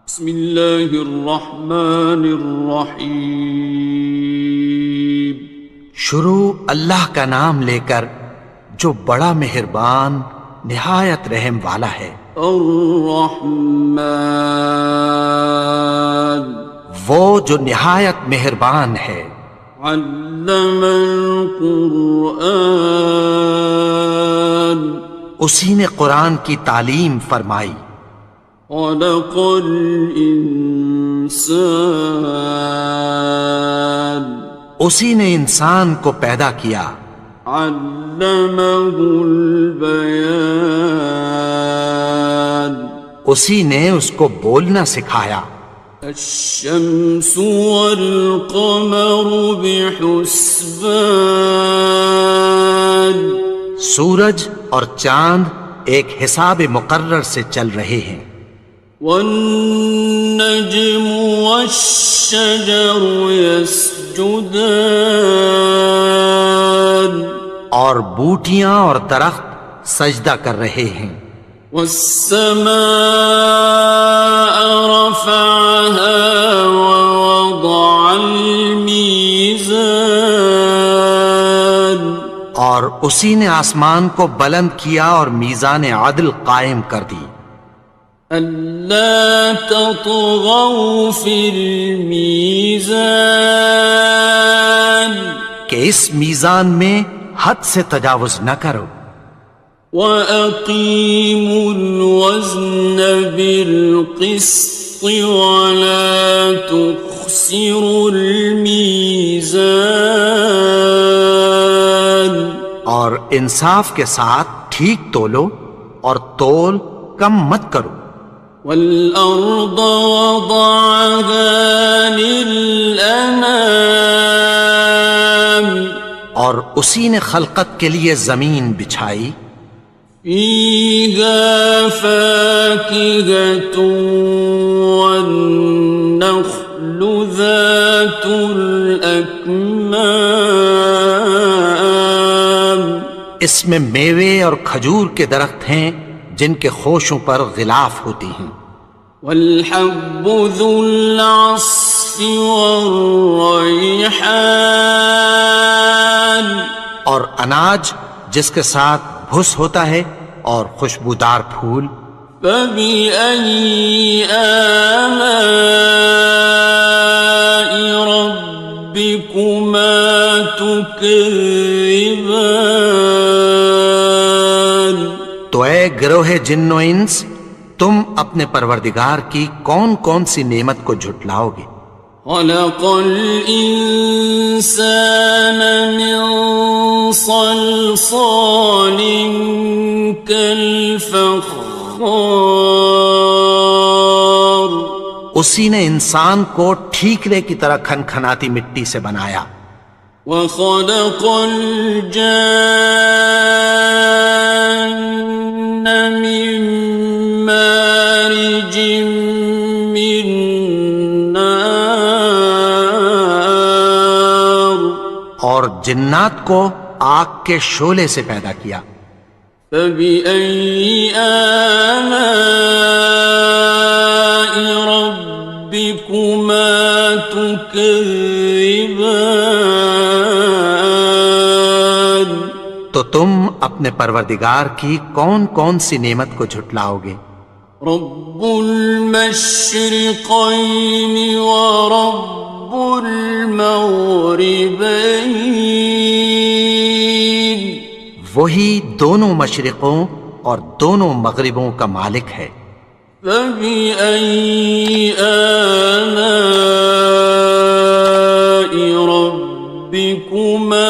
بسم اللہ الرحمن الرحیم۔ شروع اللہ کا نام لے کر جو بڑا مہربان نہایت رحم والا ہے۔ الرحمن، وہ جو نہایت مہربان ہے۔ علم القرآن، اسی نے قرآن کی تعلیم فرمائی۔ خلق الانسان، اسی نے انسان کو پیدا کیا۔ علمہ البیان، اسی نے اس کو بولنا سکھایا۔ الشمس والقمر بحسبان، سورج اور چاند ایک حساب مقرر سے چل رہے ہیں۔ والنجم والشجر يسجدان، اور بوٹیاں اور درخت سجدہ کر رہے ہیں۔ والسماء رفعها ووضع الميزان، اور اسی نے آسمان کو بلند کیا اور میزان عدل قائم کر دی۔ ألا تطغوا في الميزان، کہ اس میزان میں حد سے تجاوز نہ کرو۔ وَأَقِيمُوا الْوَزْنَ بِالْقِسْطِ وَلَا تُخْسِرُوا الْمِيزَانَ، اور انصاف کے ساتھ ٹھیک تولو اور تول کم مت کرو۔ وَالْأَرْضَ وَضَعَهَا لِلْأَنَامِ، اور اسی نے خلقت کے لیے زمین بچھائی۔ فِيهَا فَاكِهَةٌ وَالنَّخْلُ ذَاتُ الْأَكْمَامِ، اس میں میوے اور کھجور کے درخت ہیں جن کے خوشوں پر غلاف ہوتی ہیں۔ وَالْحَبُّ ذُو الْعَصْفِ وَالرَّيْحَانِ، اور اناج جس کے ساتھ بھس ہوتا ہے اور خوشبودار پھول۔ فَبِأَيِّ آلَاءِ رَبِّكُمَا تُكَذِّبَانِ، تو اے گروہ جن و انس، تم اپنے پروردگار کی کون کون سی نعمت کو جھٹلاؤ گے؟ خَلَقَ الْإِنسَانَ مِنْ صَلْصَالٍ كَالْفَخَّارِ، اسی نے انسان کو ٹھیکرے کی طرح کھنکھناتی مٹی سے بنایا۔ وَخَلَقَ الْجَانَّ مِن مَّارِجٍ مِّن نَّارٍ، اور جنات کو آگ کے شعلے سے پیدا کیا۔ فَبِأَيِّ آلَاءِ رَبِّكُمَا تُكَذِّبَانِ، تو تم اپنے پروردگار کی کون کون سی نعمت کو جھٹلاؤ گے؟ رب المشرقین ورب المغربین، وہی دونوں مشرقوں اور دونوں مغربوں کا مالک ہے۔ فَبِأَيِّ آلَاءِ رَبِّكُمَا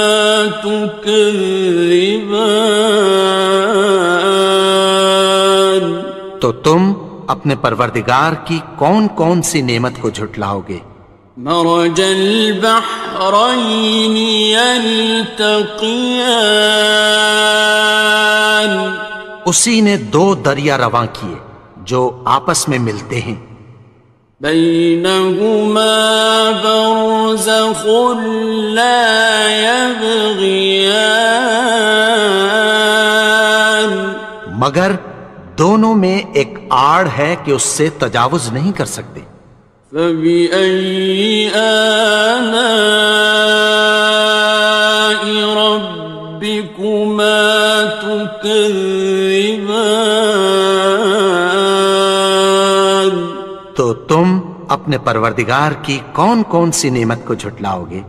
تُكَذِّبَانِ، تو تم اپنے پروردگار کی کون کون سی نعمت کو جھٹلاؤ گے؟ مرج البحرین یلتقیان، اسی نے دو دریا رواں کیے جو آپس میں ملتے ہیں۔ بینہما برزخ لا یبغیان، مگر دونوں میں ایک آڑ ہے کہ اس سے تجاوز نہیں کر سکتے۔ فبأي آلاء ربكما تكذبان؟ تو تم اپنے پروردگار کی کون کون سی نعمت کو جھٹلاؤ گے؟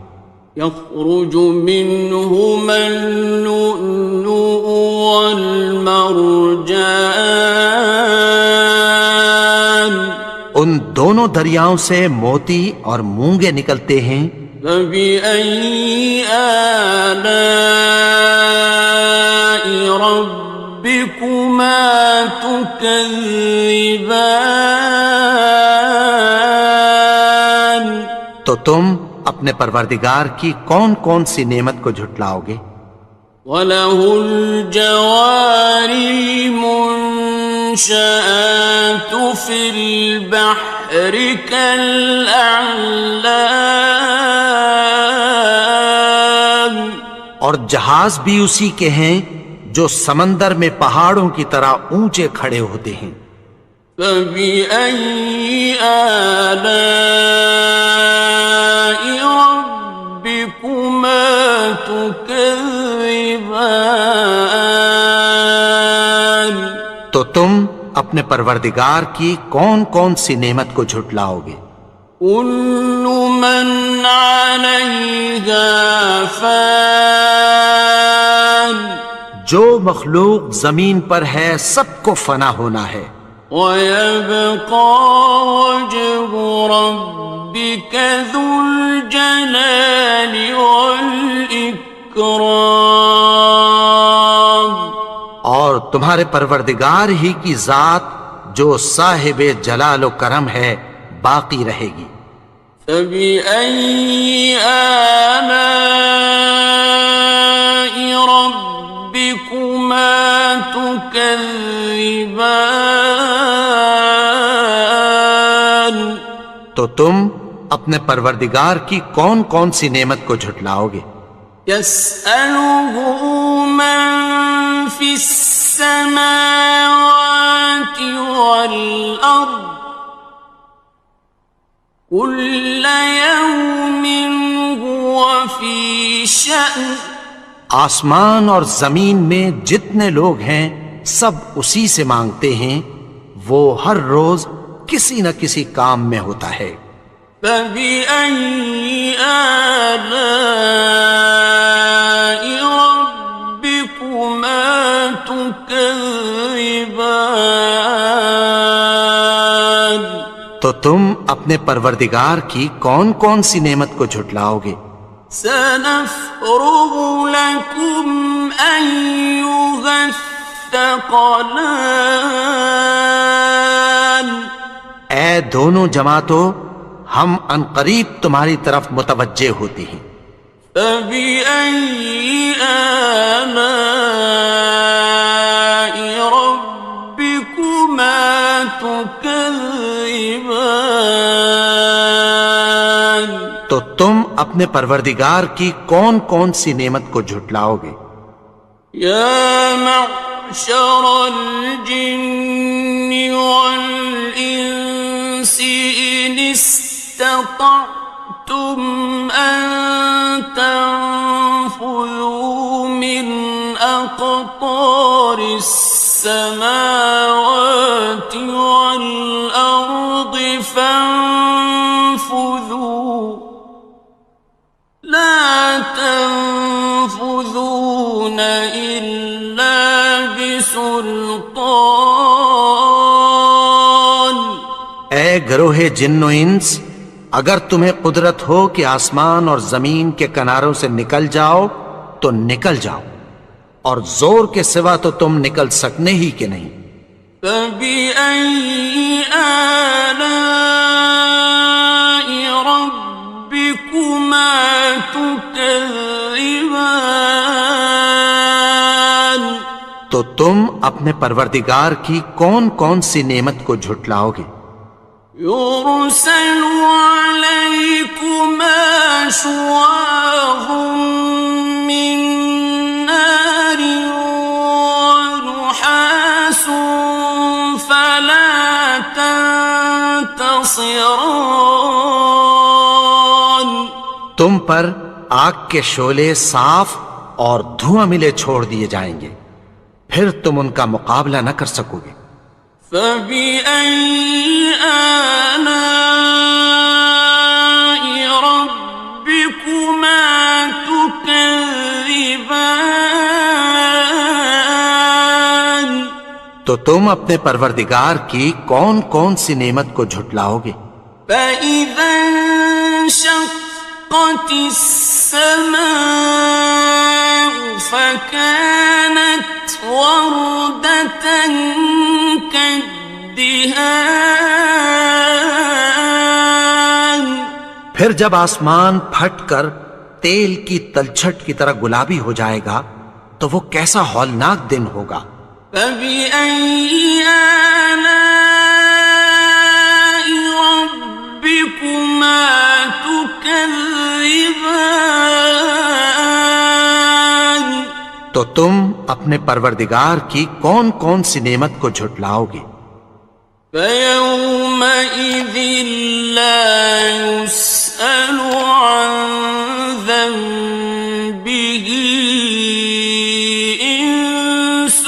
يخرج منهما اللؤلؤ والمرجان، ان دونوں دریاؤں سے موتی اور مونگے نکلتے ہیں۔ فبأي آلاء ربكما تكذبان؟ تو تم اپنے پروردگار کی کون کون سی نعمت کو جھٹلاؤ گے؟ وَلَهُ الْجَوَارِ الْمُنشَآتُ فِي الْبَحْرِ كَالْأَعْلَامِ، اور جہاز بھی اسی کے ہیں جو سمندر میں پہاڑوں کی طرح اونچے کھڑے ہوتے ہیں۔ فَبِأَيِّ آلَاءِ رَبِّكُمَا تُكَذِّبَانِ؟ تو تم اپنے پروردگار کی کون کون سی نعمت کو جھٹلاؤ گے؟ كُلُّ مَنْ عَلَيْهَا فَانٍ، جو مخلوق زمین پر ہے سب کو فنا ہونا ہے۔ وَيَبْقَى وَجْهُ رَبِّكَ ذُو الْجَلَالِ وَالْإِكْرَامِ، اور تمہارے پروردگار ہی کی ذات جو صاحب جلال و کرم ہے باقی رہے گی۔ فَبِأَيِّ آلَاءِ رَبِّكُمَا تُكَذِّبَانِ؟ تو تم اپنے پروردگار کی کون کون سی نعمت کو جھٹلاؤ گے؟ يَسْأَلُهُ مَن فِي السَّمَاوَاتِ وَالْأَرْضِ كُلَّ يَوْمٍ هُوَ فِي شَأْنٍ، آسمان اور زمین میں جتنے لوگ ہیں سب اسی سے مانگتے ہیں، وہ ہر روز کسی نہ کسی کام میں ہوتا ہے۔ فَبِأَيِّ آلَاءِ رَبِّكُمَا تُكَذِّبَانِ؟ تو تم اپنے پروردگار کی کون کون سی نعمت کو جھٹلاؤ گے؟ سَنَفْرُغُ لَكُمْ أَيُّهَ الثَّقَلَانِ، اے دونوں جماعتوں، ہم عنقریب تمہاری طرف متوجہ ہوتی ہیں۔ فَبِأَيِّ آلَاءِ رَبِّكُمَا تُكَذِّبَانِ؟ تو تم اپنے پروردگار کی کون کون سی نعمت کو جھٹلاؤ گے؟ يَا مَعْشَرَ الْجِنِّ وَالْإِنسِ إِنِ اسْتَطَعْتُمْ أَن تَنفُذُوا مِنْ أَقْطَارِ السَّمَاوَاتِ وَالْأَرْضِ فَانفُذُوا لَا تَنفُذُونَ إِلَّا بِسُلْطَانٍ۔ اے گروہ جن و انس، اگر تمہیں قدرت ہو کہ آسمان اور زمین کے کناروں سے نکل جاؤ تو نکل جاؤ، اور زور کے سوا تو تم نکل سکنے ہی کہ نہیں۔ فَبِأَيِّ آلَاءِ رَبِّكُمَا تُكَذِّبَانِ؟ تو تم اپنے پروردگار کی کون کون سی نعمت کو جھٹلاؤ گے؟ يُرْسَلُ عَلَيْكُمَا شُوَاظٌ مِّن نَّارٍ وَنُحَاسٌ ينتصران تم پر آگ کے شعلے صاف اور دھواں ملے چھوڑ دیے جائیں گے، پھر تم ان کا مقابلہ نہ کر سکو گے۔ فبأي آلاء ربكما تكذبان تو تم اپنے پروردگار کی کون کون سی نعمت کو جھٹلاؤ گے؟ فإذا انشقت السماء فكانت وردة كالدهان پھر جب آسمان پھٹ کر تیل کی تلچھٹ کی طرح گلابی ہو جائے گا تو وہ کیسا ہولناک دن ہوگا۔ فبأي آلاء ربكما تكذبان تو تم اپنے پروردگار کی کون کون سی نعمت کو جھٹلاؤ گے؟ فيومئذ لا يسأل عن ذنبه إنس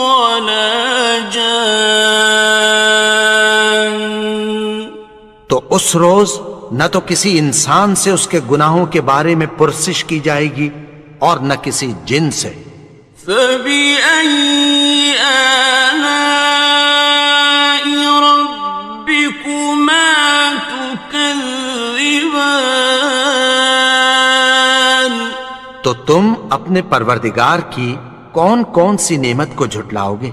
ولا جان تو اس روز نہ تو کسی انسان سے اس کے گناہوں کے بارے میں پرسش کی جائے گی اور نہ کسی جن سے۔ فبأي آلاء ربكما تكذبان تو تم اپنے پروردگار کی کون کون سی نعمت کو جھٹلاؤ گے؟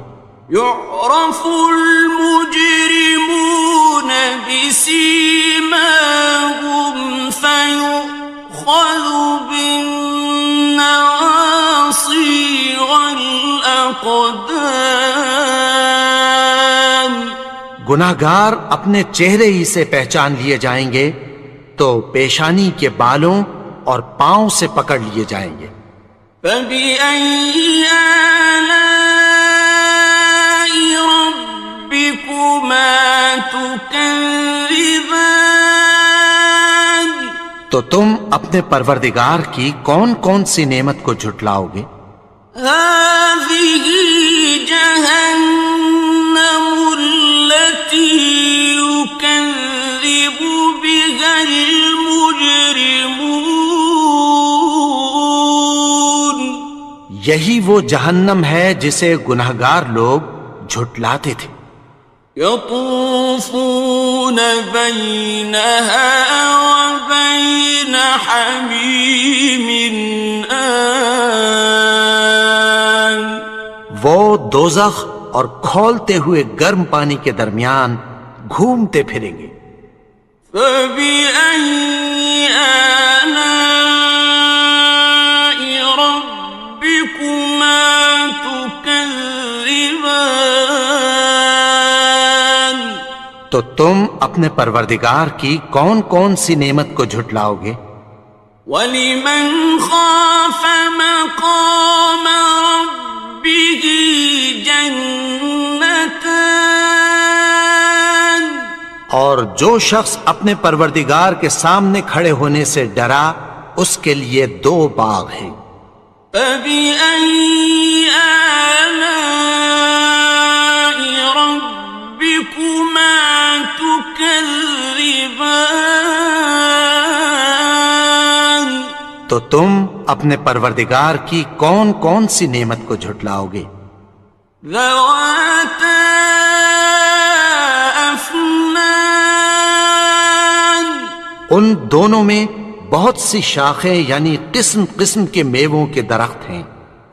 يعرف المجرمون بسيماهم فيؤخذ بالنواصي والأقدام گناہگار اپنے چہرے ہی سے پہچان لیے جائیں گے تو پیشانی کے بالوں اور پاؤں سے پکڑ لیے جائیں گے۔ فبأي آلاء ربكما تكذبان تو تم اپنے پروردگار کی کون کون سی نعمت کو جھٹلاؤ گے؟ هذه جهنم التي يكذب بها المجرمون یہی وہ جہنم ہے جسے گناہگار لوگ جھٹلاتے تھے۔ يطوفون بينها وبين حميم آن وہ دوزخ اور کھولتے ہوئے گرم پانی کے درمیان گھومتے پھریں گے۔ فبأي آلاء ربكما تكذبان تو تم اپنے پروردگار کی کون کون سی نعمت کو جھٹلاؤ گے؟ وَلِمَنْ خَافَ مَقَامَ رَبِّهِ جَنَّتَانِ اور جو شخص اپنے پروردگار کے سامنے کھڑے ہونے سے ڈرا اس کے لیے دو باغ ہیں۔ فَبِأَيِّ آلَاءِ رَبِّكُمَا تُكَذِّبَانِ تو تم اپنے پروردگار کی کون کون سی نعمت کو جھٹلاؤ گے؟ ذَوَاتَا أَفْنَانٍ ان دونوں میں بہت سی شاخیں یعنی قسم قسم کے میووں کے درخت ہیں۔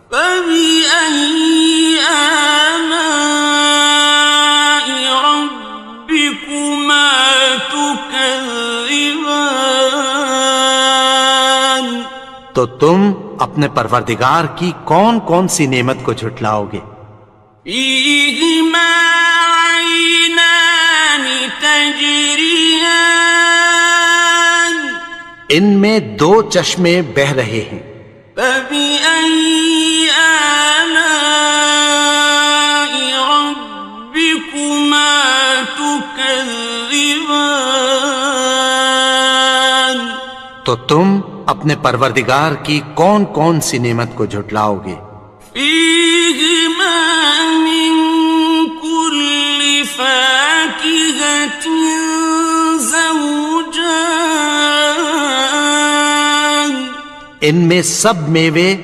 فَبِأَيِّ آلَاءِ رَبِّكُمَا تُكَذِّبَانِ تو تم اپنے پروردگار کی کون کون سی نعمت کو جھٹلاؤ گے؟ فِيهِمَا عَيْنَانِ تَجْرِيَانِ ان میں دو چشمے بہہ رہے ہیں۔ فَبِأَيِّ آلَاءِ رَبِّكُمَا تُكَذِّبَانِ تكذبان تو تم اپنے پروردگار کی کون کون سی نعمت کو جھٹلاؤ گے؟ فيهما من كل فاكهة زوجان ان میں سب میوے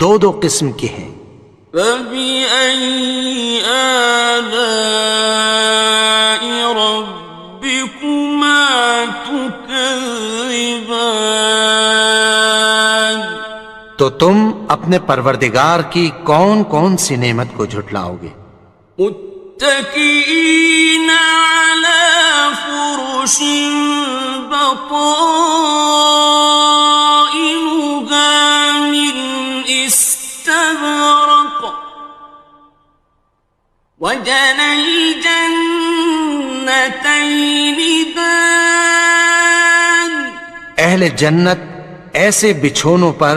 دو دو قسم کے ہیں۔ فبأي آلاء ربكما تكذبان تو تم اپنے پروردگار کی کون کون سی نعمت کو جھٹلاؤ گے؟ متكئين على فرش بطائنها من استبرق وجنى الجنتين دان اہل جنت ایسے بچھونوں پر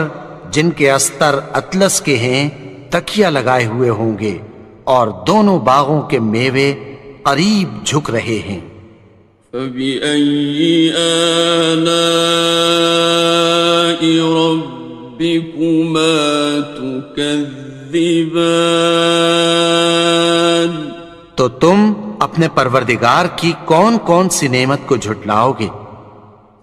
جن کے استر اطلس کے ہیں تکیہ لگائے ہوئے ہوں گے، اور دونوں باغوں کے میوے قریب جھک رہے ہیں۔ فبأي آلاء ربكما تكذبان تو تم اپنے پروردگار کی کون کون سی نعمت کو جھٹلاؤ گے؟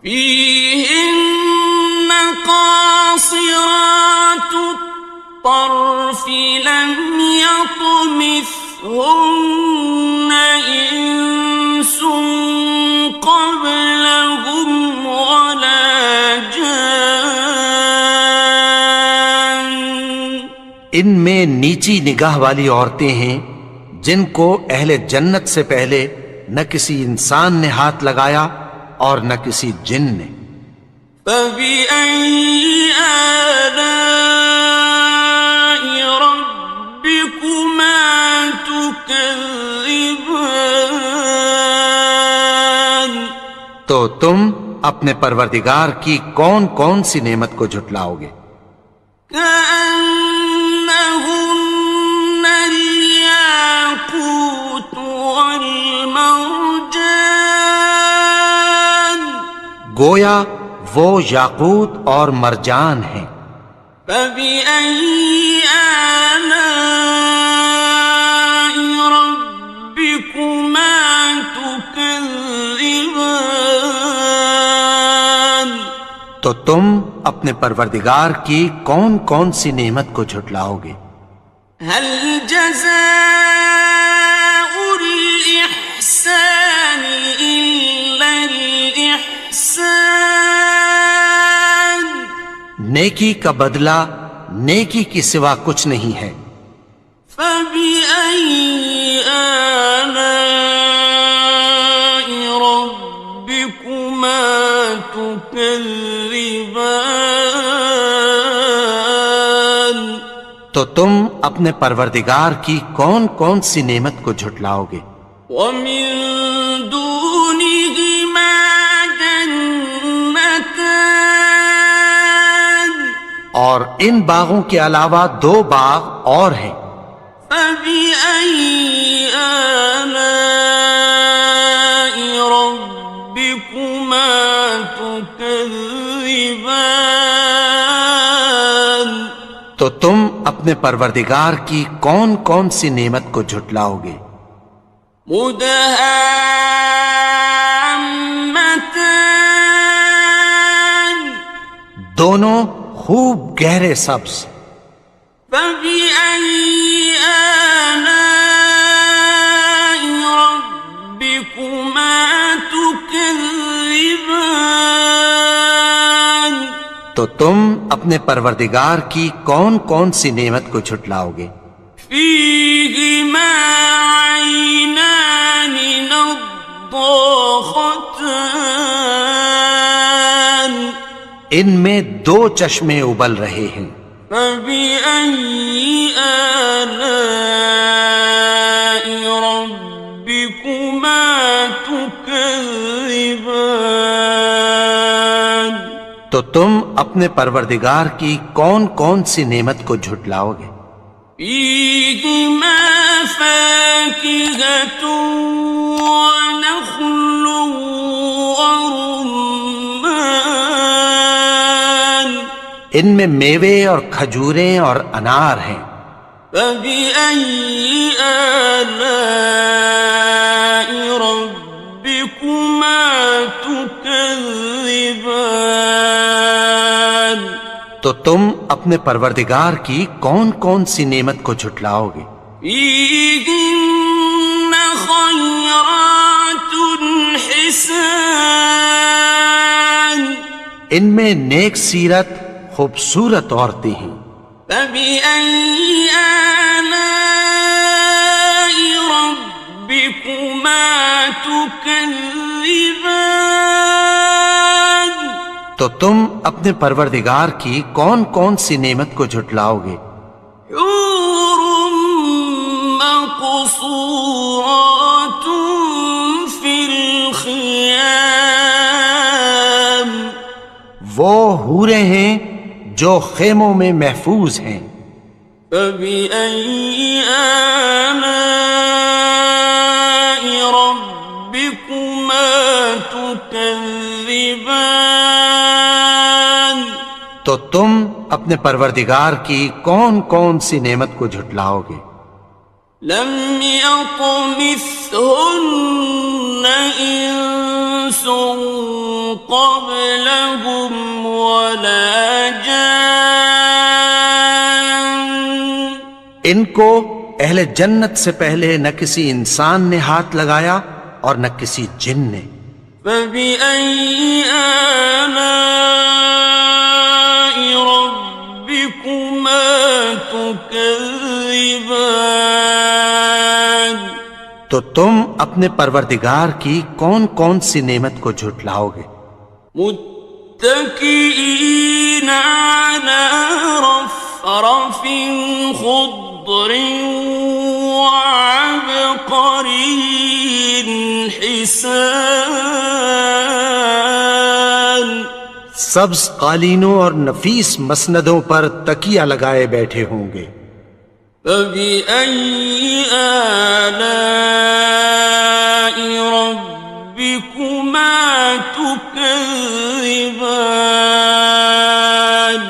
فيهن قاصرات الطرف لم يطمثهن إنس قبلهم ولا جان ان میں نیچی نگاہ والی عورتیں ہیں جن کو اہل جنت سے پہلے نہ کسی انسان نے ہاتھ لگایا اور نہ کسی جن نے۔ فبأي آلاء ربكما تكذبان تو تم اپنے پروردگار کی کون کون سی نعمت کو جھٹلاؤ گے؟ كأنهن الياقوت والمرجان گویا وہ یاقوت اور مرجان ہیں۔ فبأي آلاء ربكما تكذبان تو تم اپنے پروردگار کی کون کون سی نعمت کو جھٹلاؤ گے؟ هل جزاء الإحسان إلا الإحسان نیکی کا بدلہ نیکی کی سوا کچھ نہیں ہے۔ فبأي آلاء ربكما تكذبان تو تم اپنے پروردگار کی کون کون سی نعمت کو جھٹلاؤ گے؟ ومن دونهما جنتان اور ان باغوں کے علاوہ دو باغ اور ہیں۔ فبأي آلاء ربكما تكذبان تو تم اپنے پروردگار کی کون کون سی نعمت کو جھٹلاؤ گے؟ مدهامتان دونوں خوب گہرے سبز۔ فبأي آلاء ربكما تكذبان تو تم اپنے پروردگار کی کون کون سی نعمت کو جھٹلاؤ گے؟ فيهما عينان نضاختان ان میں دو چشمے ابل رہے ہیں۔ فبأي آلاء ربكما تكذبان تو تم اپنے پروردگار کی کون کون سی نعمت کو جھٹلاؤ گے؟ فيهما فاكهة ونخل ورمان ان میں میوے اور کھجوریں اور انار ہیں. فبأي آلاء ربكما تكذبان تو تم اپنے پروردگار کی کون کون سی نعمت کو جھٹلاؤ گے؟ فيهن خيرات حسان ان میں نیک سیرت خوبصورت عورتیں ہیں. فبأي آلاء ربكما تكذبان تو تم اپنے پروردگار کی کون کون سی نعمت کو جھٹلاؤ گے؟ حور مقصورات في الخيام وہ حوریں ہیں جو خیموں میں محفوظ ہیں. فبأي آلاء ربكما تكذبان تو تم اپنے پروردگار کی کون کون سی نعمت کو جھٹلاؤ گے؟ لم يطمثهن إنس قبلهم ولا جان ان کو اہل جنت سے پہلے نہ کسی انسان نے ہاتھ لگایا اور نہ کسی جن نے. فبأي آلاء ربكما تكذبان تو تم اپنے پروردگار کی کون کون سی نعمت کو جھٹلاؤ گے؟ متكئين على رفرف خضر وعبقري حسان سبز قالینوں اور نفیس مسندوں پر تکیہ لگائے بیٹھے ہوں گے. فبأي آلاء ربكما تكذبان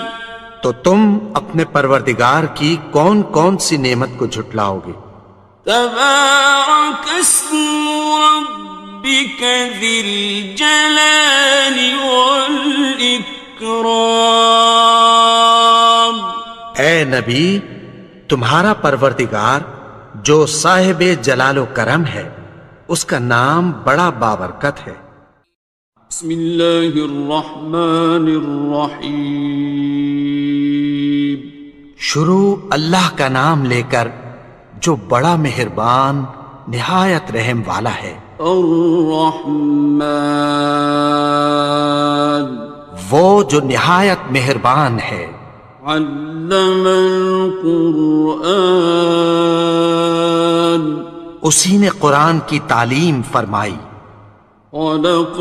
تو تم اپنے پروردگار کی کون کون سی نعمت کو جھٹلاؤ گے؟ تبارك اسم ربك ذي الجلال والإكرام اے نبی، تمہارا پروردگار جو صاحب جلال و کرم ہے اس کا نام بڑا بابرکت ہے. بسم اللہ الرحمن الرحیم شروع اللہ کا نام لے کر جو بڑا مہربان نہایت رحم والا ہے. الرحمن وہ جو نہایت مہربان ہے. علم القرآن اسی نے قرآن کی تعلیم فرمائی. خلق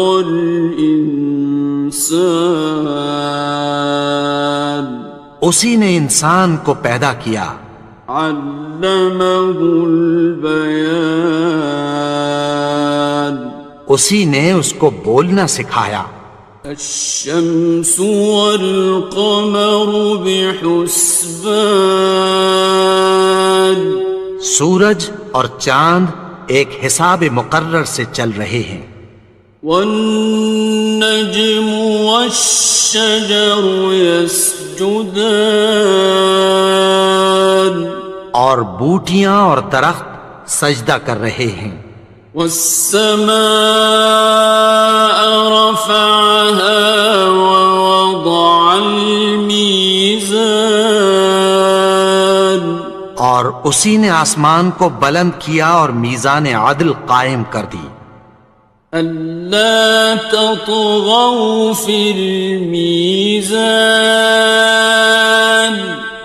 الانسان اسی نے انسان کو پیدا کیا. علمہ البیان اسی نے اس کو بولنا سکھایا. الشمس والقمر بحسبان سورج اور چاند ایک حساب مقرر سے چل رہے ہیں. والنجم والشجر يسجدان اور بوٹیاں اور درخت سجدہ کر رہے ہیں. والسماء رفعها ووضع الميزان اور اسی نے آسمان کو بلند کیا اور میزان عدل قائم کر دی. ألا تطغوا في الميزان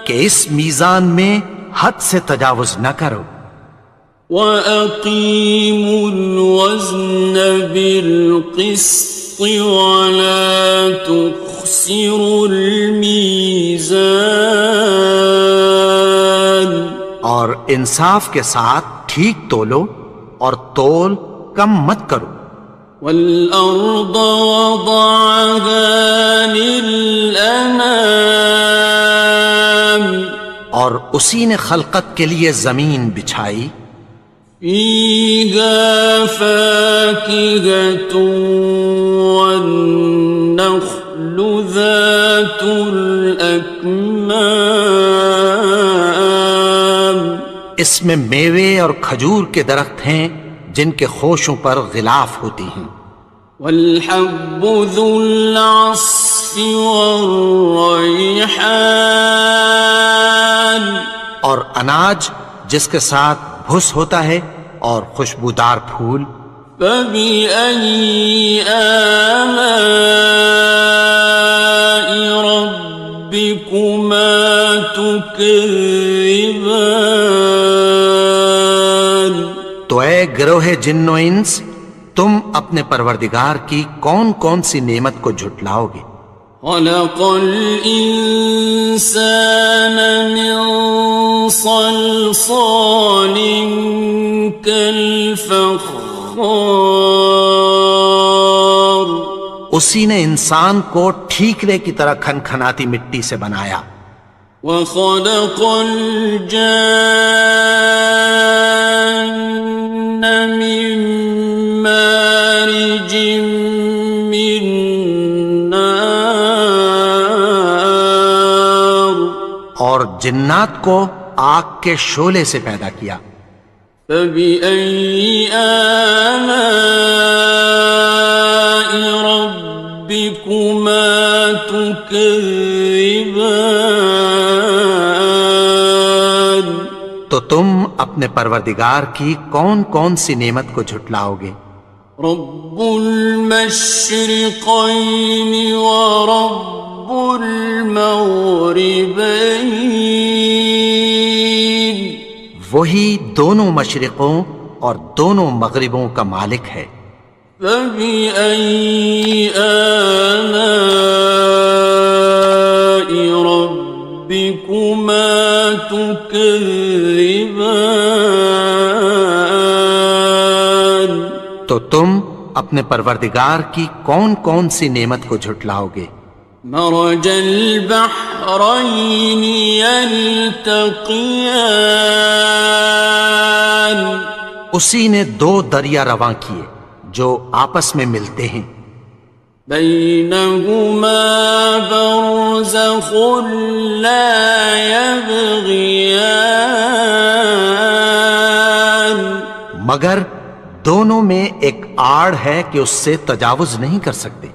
کہ اس میزان میں حد سے تجاوز نہ کرو. وَأَقِيمُوا الْوَزْنَ بِالْقِسْطِ وَلَا تُخْسِرُوا الْمِيزَانَ اور انصاف کے ساتھ ٹھیک تولو اور تول کم مت کرو. والأرض وضعها للأنام اور اسی نے خلقت کے لیے زمین بچھائی. فيها فاكهة والنخل ذات الأكمام اس میں میوے اور کھجور کے درخت ہیں جن کے خوشوں پر غلاف ہوتی ہیں. والحب ذو العصف والريحان اور اناج جس کے ساتھ بھس ہوتا ہے اور خوشبودار پھول. فبأي آلاء ربكما تكذبان تو اے گروہ جن و انس، تم اپنے پروردگار کی کون کون سی نعمت کو جھٹلاؤ گے؟ خلق الإنسان من صلصال كالفخار اسی نے انسان کو ٹھیکرے کی طرح کھنکھناتی مٹی سے بنایا. وخلق الجان من مارج من نار اور جنات کو آگ کے شعلے سے پیدا کیا. فبأي آلاء ربكما تكذبان تو تم اپنے پروردگار کی کون کون سی نعمت کو جھٹلاؤ گے؟ رب المشرقين ورب المغربين وہی دونوں مشرقوں اور دونوں مغربوں کا مالک ہے. فبأي آلاء ربكما تكذبان تو تم اپنے پروردگار کی کون کون سی نعمت کو جھٹلاؤ گے؟ مرج البحرين يلتقيان اسی نے دو دریا رواں کیے جو آپس میں ملتے ہیں. بينهما برزخ لا يبغيان مگر دونوں میں ایک آڑ ہے کہ اس سے تجاوز نہیں کر سکتے.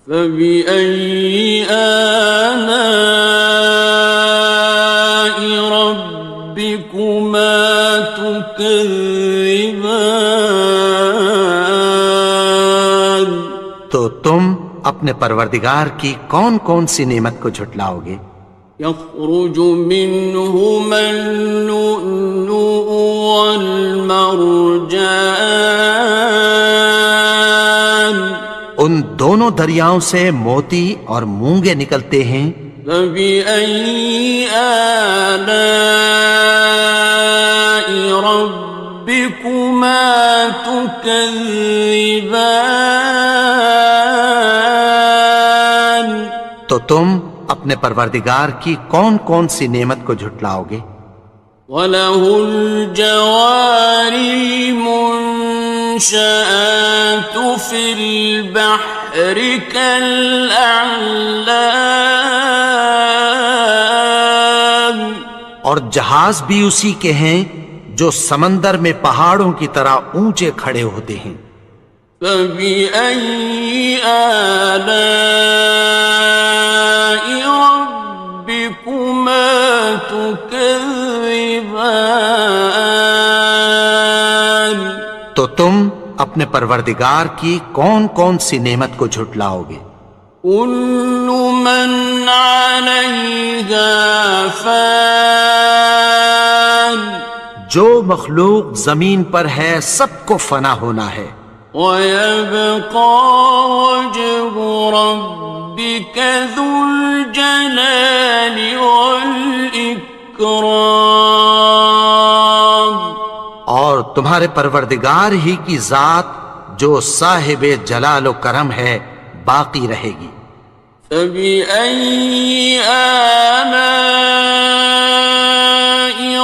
فبأي آلاء ربكما تكذبان تو تم اپنے پروردگار کی کون کون سی نعمت کو جھٹلاؤ گے؟ يخرج منهما اللؤلؤ والمرجان ان دونوں دریاؤں سے موتی اور مونگے نکلتے ہیں. فبأي آلاء ربكما تكذبان تو تم اپنے پروردگار کی کون کون سی نعمت کو جھٹلاؤ گے؟ وَلَهُ الْجَوَارِ الْمُنشَآتُ فِي الْبَحْرِ كَالْأَعْلَامِ اور جہاز بھی اسی کے ہیں جو سمندر میں پہاڑوں کی طرح اونچے کھڑے ہوتے ہیں. فَبِأَيِّ آلَاءِ رَبِّكُمَا تُكَذِّبَانِ تو تم اپنے پروردگار کی کون کون سی نعمت کو جھٹلاؤ گے؟ كُلُّ مَنْ عَلَيْهَا فَانٍ جو مخلوق زمین پر ہے سب کو فنا ہونا ہے. وَيَبْقَى وَجْهُ رَبِّكَ ذُو الْجَلَالِ وَالْإِكْرَامِ تمہارے پروردگار ہی کی ذات جو صاحب جلال و کرم ہے باقی رہے گی۔ فَبِأَيِّ آلَاءِ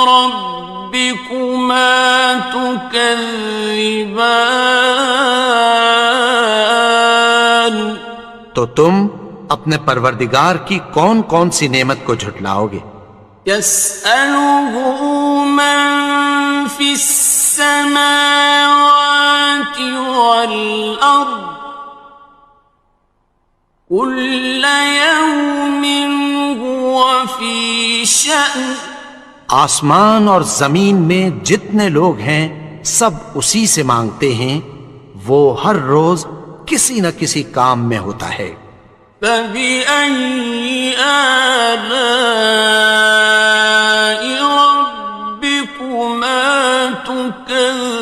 رَبِّكُمَا تُكَذِّبَانِ، تو تم اپنے پروردگار کی کون کون سی نعمت کو جھٹلاؤ گے؟ يَسْأَلُهُ مَن فِي السَّمَاوَاتِ وَالْأَرْضِ كُلَّ يَوْمٍ هُوَ فِي شَأْنٍ۔ آسمان اور زمین میں جتنے لوگ ہیں سب اسی سے مانگتے ہیں، وہ ہر روز کسی نہ کسی کام میں ہوتا ہے۔ فَبِأَيِّ آلَاءِ رَبِّكُمَا تُكَذِّبَانِ،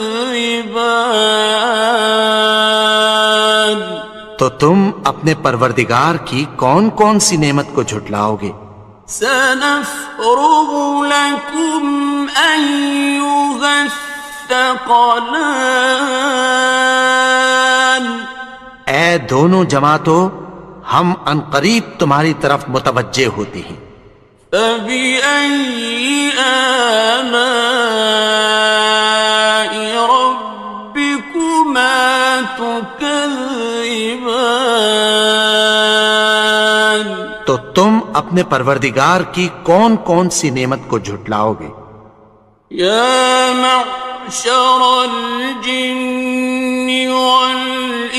تو تم اپنے پروردگار کی کون کون سی نعمت کو جھٹلاؤ گے؟ سَنَفْرُغُ لَكُمْ أَيُّهَ الثَّقَلَانِ، اے دونوں جماعتوں، ہم عنقریب تمہاری طرف متوجہ ہوتے ہیں۔ فَبِأَيِّ آلَاءِ رَبِّكُمَا تُكَذِّبَانِ، تو تم اپنے پروردگار کی کون کون سی نعمت کو جھٹلاؤ گے؟ يَا مَعْشَرَ الْجِنِّ وَالْإِنسِ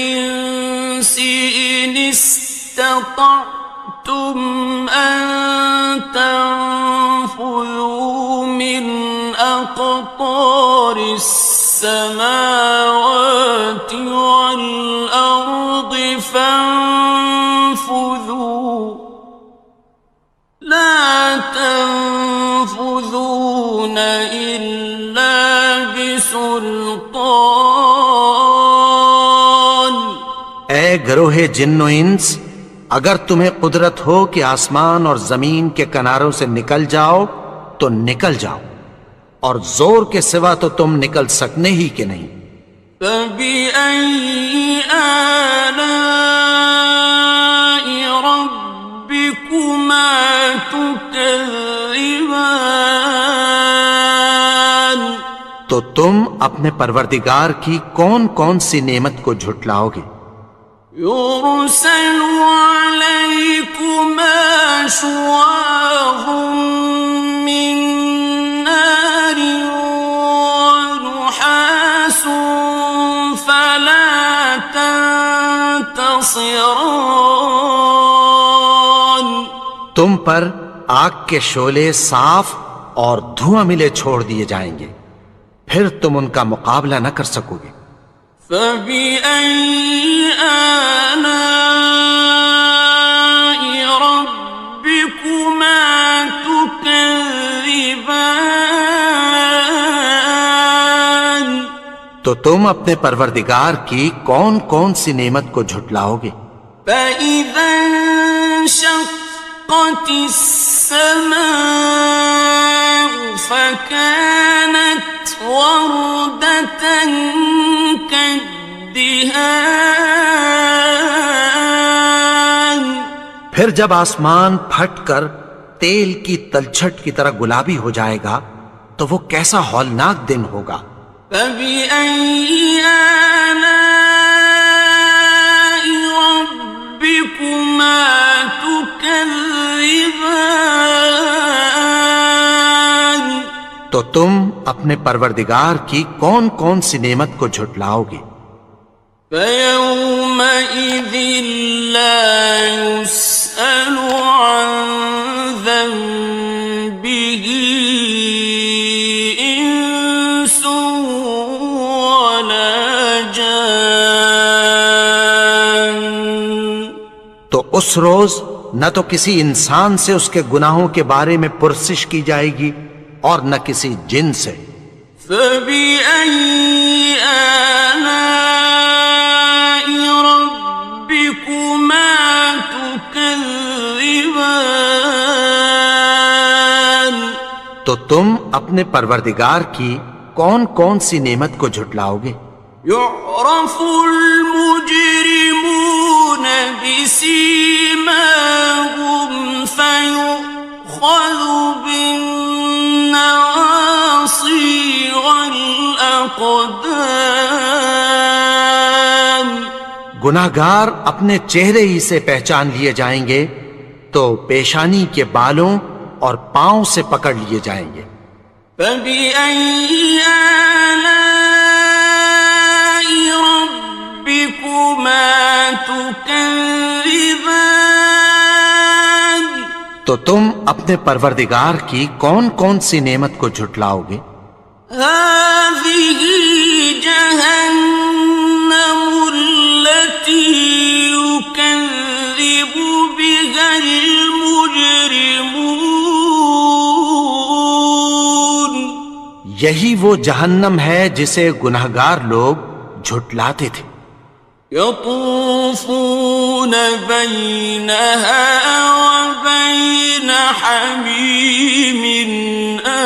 إِنِ اسْتَطَعْتُمْ أَن تَنفُذُوا مِنْ أَقْطَارِ السَّمَاوَاتِ وَالْأَرْضِ فَانفُذُوا لَا تَنفُذُونَ إِلَّا بِسُلْطَانٍ۔ اے گروہ جن و انس، اگر تمہیں قدرت ہو کہ آسمان اور زمین کے کناروں سے نکل جاؤ تو نکل جاؤ، اور زور کے سوا تو تم نکل سکنے ہی کہ نہیں۔ فَبِأَيِّ آلَاءِ رَبِّكُمَا تُكَذِّبَانِ، تو تم اپنے پروردگار کی کون کون سی نعمت کو جھٹلاؤ گے؟ يُرْسَلُ عَلَيْكُمَا شُوَاظٌ مِّن نَّارٍ وَنُحَاسٌ فَلَا تَنتَصِرَانِ، تم پر آگ کے شعلے صاف اور دھواں ملے چھوڑ دیے جائیں گے، پھر تم ان کا مقابلہ نہ کر سکو گے۔ فَبِأَيِّ آلَاءِ رَبِّكُمَا تُكَذِّبَانِ، تو تم اپنے پروردگار کی کون کون سی نعمت کو جھٹلاؤ گے؟ فَإِذَا انشَقَّتِ السَّمَاءُ فَكَانَتْ وَرْدَةً كَالدِّهَانِ، پھر جب آسمان پھٹ کر تیل کی تلچھٹ کی طرح گلابی ہو جائے گا تو وہ کیسا ہولناک دن ہوگا۔ فَبِأَيِّ آلَاءِ رَبِّكُمَا تُكَذِّبَانِ، تو تم اپنے پروردگار کی کون کون سی نعمت کو جھٹلاؤ گے؟ فَيَوْمَئِذٍ لَا يُسْأَلُ عَن ذَنبِهِ إِنسٌ وَلَا جَانٌّ، تو اس روز نہ تو کسی انسان سے اس کے گناہوں کے بارے میں پرسش کی جائے گی اور نہ کسی جن سے۔ فَبِأَيِّ آلَاءِ رَبِّكُمَا تُكَذِّبَانِ، تو تم اپنے پروردگار کی کون کون سی نعمت کو جھٹلاؤ گے؟ يعرف المجرمون بسيماهم فيؤخذ بالنواصي والأقدام. گناہگار اپنے چہرے ہی سے پہچان لیے جائیں گے تو پیشانی کے بالوں اور پاؤں سے پکڑ لیے جائیں گے. فَبِأَيِّ آلَاءِ رَبِّكُمَا تُكَذِّبَانِ. تو تم اپنے پروردگار کی کون کون سی نعمت کو جھٹلاؤ گے؟ هَٰذِهِ جَهَنَّمُ الَّتِي يُكَذِّبُ بِهَا الْمُجْرِمُونَ. یہی وہ جہنم ہے جسے گناہگار لوگ جھٹلاتے تھے. يطوفون بينها وبين حميم آن.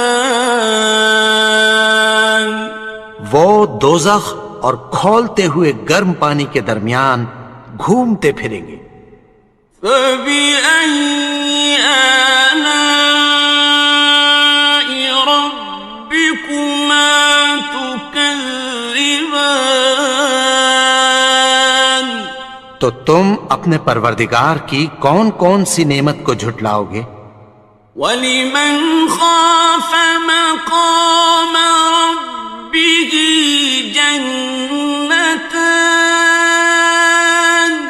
وہ دوزخ اور کھولتے ہوئے گرم پانی کے درمیان گھومتے پھریں گے. فبأي آلاء ربكما تكذبان. تو تم اپنے پروردگار کی کون کون سی نعمت کو جھٹلاؤ گے؟ وَلِمَنْ خَافَ مَقَامَ رَبِّهِ جَنَّتَانِ.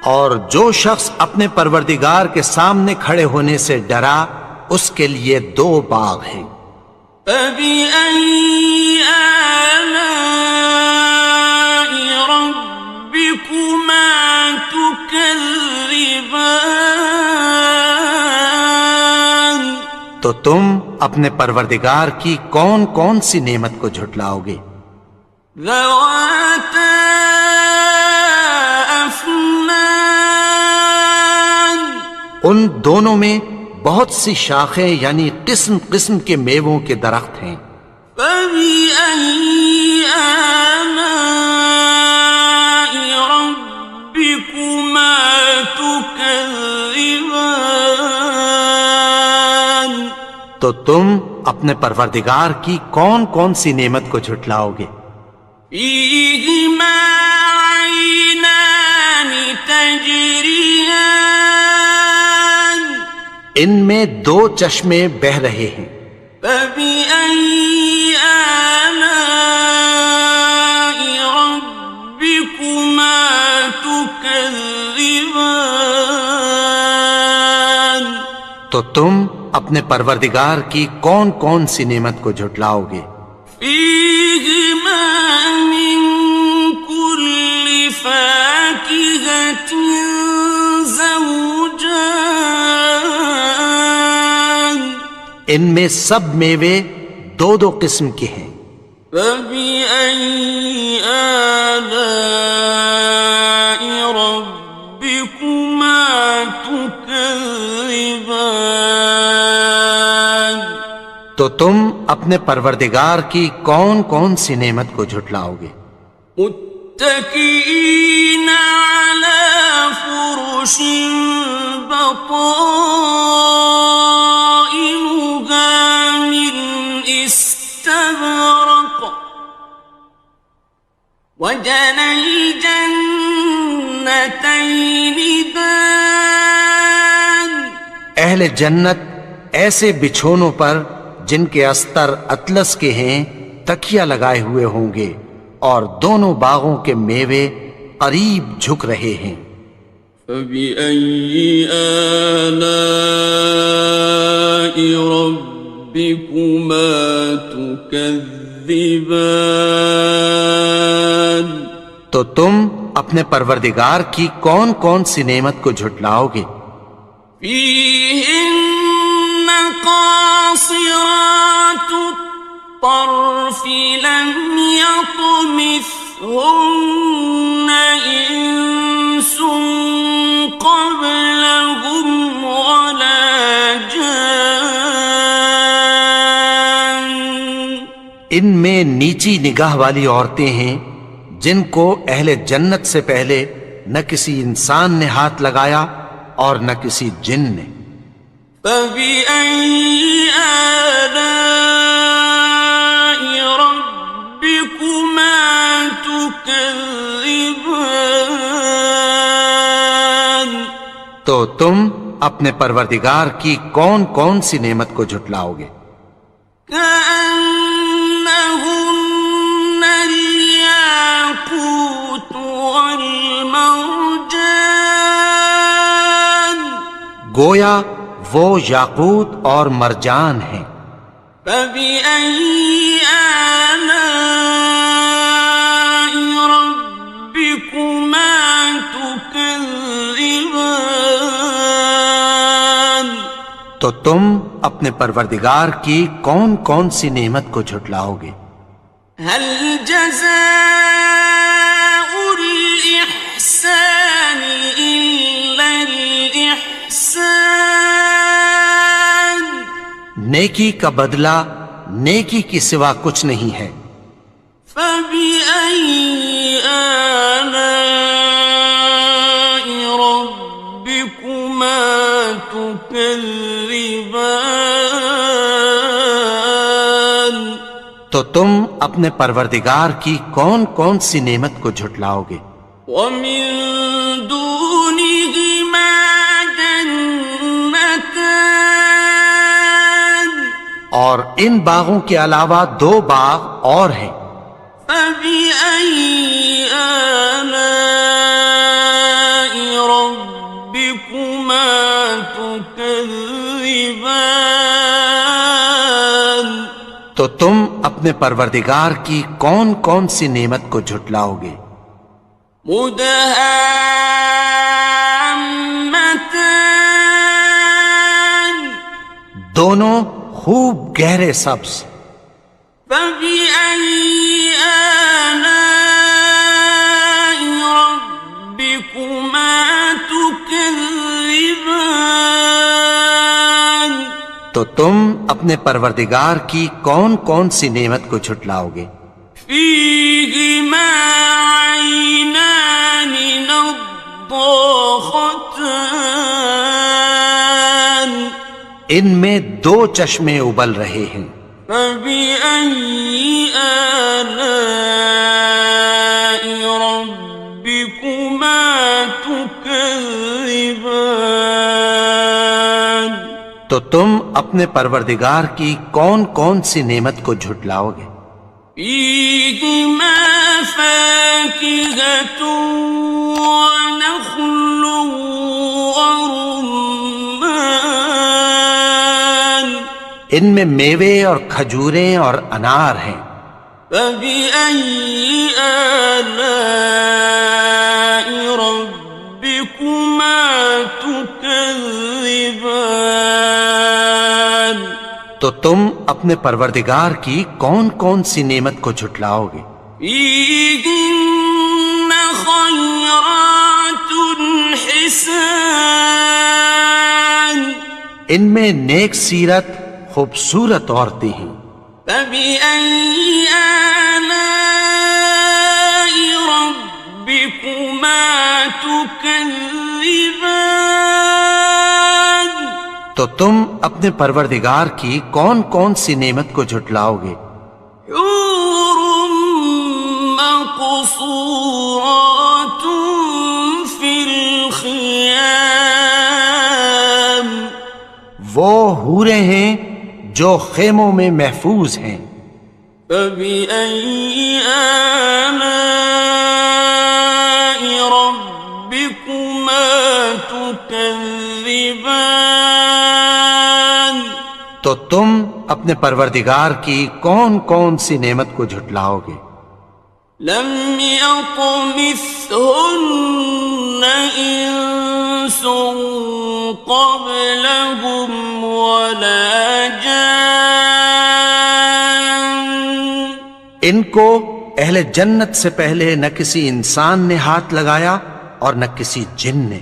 اور جو شخص اپنے پروردگار کے سامنے کھڑے ہونے سے ڈرا اس کے لیے 2 باغ ہیں. فَبِأَيِّ آلَاءِ رَبِّكُمَا تُكَذِّبَانِ. تو تم اپنے پروردگار کی کون کون سی نعمت کو جھٹلاؤ گے؟ ذَوَاتَا أَفْنَانٍ. ان دونوں میں بہت سی شاخیں یعنی قسم قسم کے میووں کے درخت ہیں. فَبِأَيِّ آلَاءِ رَبِّكُمَا تُكَذِّبَانِ. تو تم اپنے پروردگار کی کون کون سی نعمت کو جھٹلاؤ گے؟ فِيهِمَا عَيْنَانِ تَجْرِيَانِ. ان میں 2 چشمے بہہ رہے ہیں. فَبِأَيِّ آلَاءِ رَبِّكُمَا تُكَذِّبَانِ. تو تم اپنے پروردگار کی کون کون سی نعمت کو جھٹلاؤ گے؟ فِيهِمَا مِن كُلِّ فَاكِهَةٍ زَوْجَانِ. ان میں سب میوے 2 قسم کے ہیں. فَبِأَيِّ آلَاءِ رَبِّكُمَا تُكَذِّبَانِ. تو تم اپنے پروردگار کی کون کون سی نعمت کو جھٹلاؤ گے؟ متكئين على فرش بطائنها من استبرق وجنى الجنتين دان. اہل جنت ایسے بچھونوں پر جن کے استر اطلس کے ہیں تکیہ لگائے ہوئے ہوں گے اور دونوں باغوں کے میوے قریب جھک رہے ہیں. فَبِأَيِّ آلَاءِ رَبِّكُمَا تُكَذِّبَانِ. تو تم اپنے پروردگار کی کون کون سی نعمت کو جھٹلاؤ گے؟ فِيهِنَّ قَاصِرَاتُ الطَّرْفِ لَمْ يَطْمِثْهُنَّ إِنسٌ قَبْلَهُمْ وَلَا جَانٌّ. ان میں نیچی نگاہ والی عورتیں ہیں جن کو اہل جنت سے پہلے نہ کسی انسان نے ہاتھ لگایا اور نہ کسی جن نے۔ فَبِأَيِّ آلَاءِ رَبِّكُمَا تُكَذِّبَانِ؟ تو تم اپنے پروردگار کی کون کون سی نعمت کو جھٹلاؤ گے؟ كأنهن الياقوت والمرجان، گویا وہ یاقوت اور مرجان ہیں۔ فبأي آلاء ربكما تكذبان؟ تو تم اپنے پروردگار کی کون کون سی نعمت کو جھٹلاؤ گے؟ هل جزاء الإحسان إلا الإحسان؟ نیکی کا بدلہ نیکی کی سوا کچھ نہیں ہے۔ فبأي آلاء ربكما تكذبان؟ تو تم اپنے پروردگار کی کون کون سی نعمت کو جھٹلاؤ گے؟ ومن دونهما جنتان، اور ان باغوں کے علاوہ دو باغ اور ہیں۔ فبأي آلاء ربكما تكذبان؟ تو تم اپنے پروردگار کی کون کون سی نعمت کو جھٹلاؤ گے؟ مدہامتان، دونوں خوب گہرے سبز۔ فبأي آلاء ربكما تكذبان؟ تو تم اپنے پروردگار کی کون کون سی نعمت کو جھٹلاؤ گے؟ فيهما عينان نضاختان، ان میں دو چشمے ابل رہے ہیں۔ فبأي آلاء ربكما تكذبان؟ تو تم اپنے پروردگار کی کون کون سی نعمت کو جھٹلاؤ گے؟ فيهما فاكهة ونخل ورمان، ان میں میوے اور کھجوریں اور انار ہیں۔ فبأي آلاء ربكما تكذبان؟ تو تم اپنے پروردگار کی کون کون سی نعمت کو جھٹلاؤ گے؟ فيهن خيرات حسان، ان میں نیک سیرت خوبصورت عورتیں ہیں۔ فبأي آلاء ربكما تكذبان؟ تو تم اپنے پروردگار کی کون کون سی نعمت کو جھٹلاؤ گے؟ حور مقصورات في الخيام، وہ حوریں ہیں جو خیموں میں محفوظ ہیں۔ فبأي آلاء ربكما تكذبان؟ تو تم اپنے پروردگار کی کون کون سی نعمت کو جھٹلاؤ گے؟ لم يطمثهن إنس قبلهم ولا جان، ان کو اہل جنت سے پہلے نہ کسی انسان نے ہاتھ لگایا اور نہ کسی جن نے۔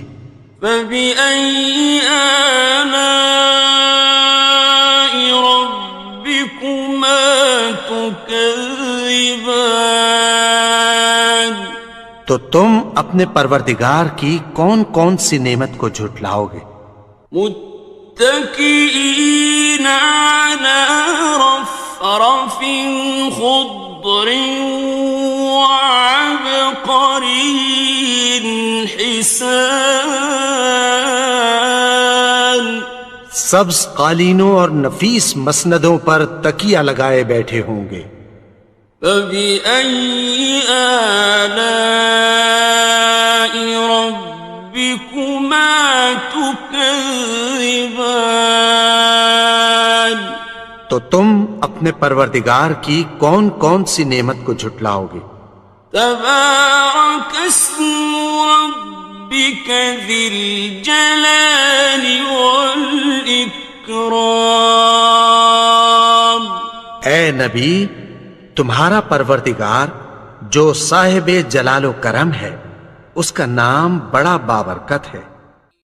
فبأي آلاء ربكما تكذبان تو تم اپنے پروردگار کی کون کون سی نعمت کو جھٹلاؤ گے؟ متكئين على رفرف خضر وعبقري حسان سبز قالینوں اور نفیس مسندوں پر تکیہ لگائے بیٹھے ہوں گے۔ فبأي آلاء ربكما تكذبان تو تم اپنے پروردگار کی کون کون سی نعمت کو جھٹلاؤ گے؟ تبارك اسم ربك ذي الجلال والإكرام اے نبی، تمہارا پروردگار جو صاحب جلال و کرم ہے، اس کا نام بڑا بابرکت ہے۔